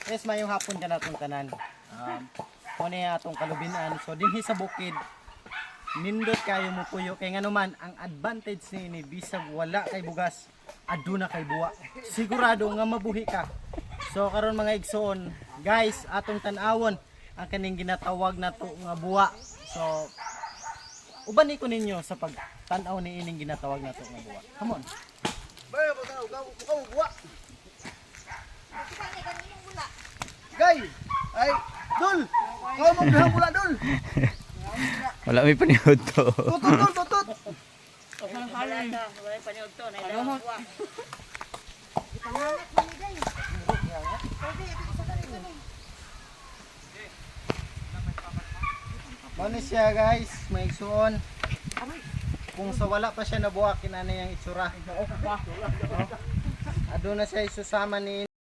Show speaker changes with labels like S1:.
S1: Yes, mayong hapon ka na itong tanan. Kung atong kalubinan. So, dinhi sa bukid, nindot kayo mo puyo. Kaya nga naman, ang advantage ni bisag wala kay bugas, aduna kay buwa. Sigurado nga mabuhi ka. So, karon mga igsoon, guys, atong tanawon, ang kaning ginatawag na to nga buwa. So, uban ko ninyo sa pagtanaw ni ining ginatawag na to nga buwa. Come on. Gay! Ay, Dul! Kau mo bihang pula, Dul!
S2: Wala may panihod to.
S1: Tutut! Mano siya guys, may igsuon. Kung sa wala pa siya nabuha, kinana yung itsura. Aduna siya isusama ni